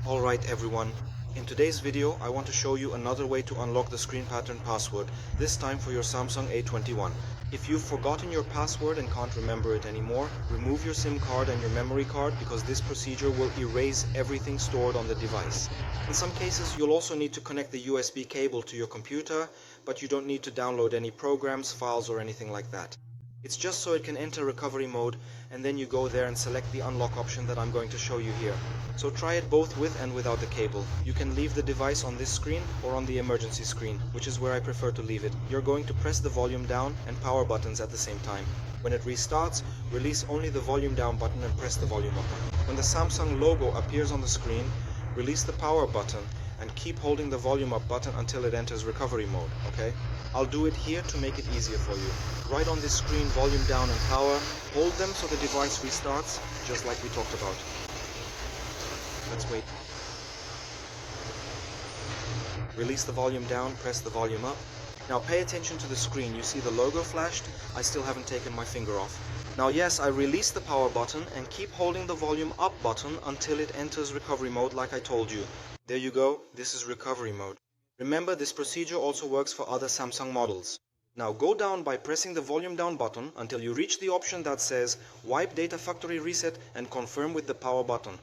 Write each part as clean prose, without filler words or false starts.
Alright everyone, in today's video I want to show you another way to unlock the screen pattern password, this time for your Samsung A21. If you've forgotten your password and can't remember it anymore, remove your SIM card and your memory card because this procedure will erase everything stored on the device. In some cases you'll also need to connect the USB cable to your computer, but you don't need to download any programs, files or anything like that. It's just so it can enter recovery mode, and then you go there and select the unlock option that I'm going to show you here. So try it both with and without the cable. You can leave the device on this screen or on the emergency screen, which is where I prefer to leave it. You're going to press the volume down and power buttons at the same time. When it restarts, release only the volume down button and press the volume up button. When the Samsung logo appears on the screen, release the power button and keep holding the volume up button until it enters recovery mode, okay? I'll do it here to make it easier for you. Right on this screen, volume down and power, hold them so the device restarts, just like we talked about. Let's wait. Release the volume down, press the volume up. Now pay attention to the screen. You see the logo flashed? I still haven't taken my finger off. Now yes, I release the power button and keep holding the volume up button until it enters recovery mode like I told you. There you go, this is recovery mode. Remember, this procedure also works for other Samsung models. Now go down by pressing the volume down button until you reach the option that says Wipe Data Factory Reset and confirm with the power button.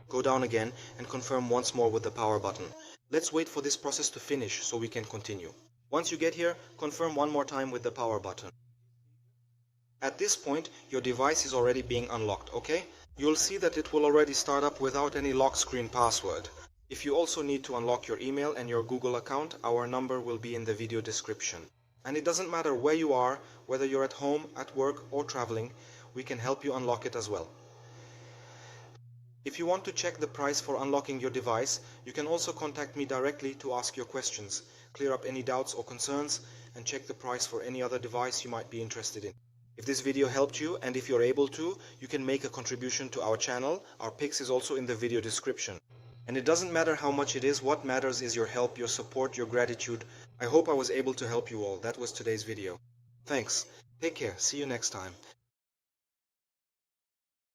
Go down again and confirm once more with the power button. Let's wait for this process to finish so we can continue. Once you get here, confirm one more time with the power button. At this point, your device is already being unlocked, okay? You'll see that it will already start up without any lock screen password. If you also need to unlock your email and your Google account, our number will be in the video description. And it doesn't matter where you are, whether you're at home, at work or traveling, we can help you unlock it as well. If you want to check the price for unlocking your device, you can also contact me directly to ask your questions, clear up any doubts or concerns, and check the price for any other device you might be interested in. If this video helped you, and if you're able to, you can make a contribution to our channel. Our Pix is also in the video description. And it doesn't matter how much it is, what matters is your help, your support, your gratitude. I hope I was able to help you all. That was today's video. Thanks. Take care. See you next time.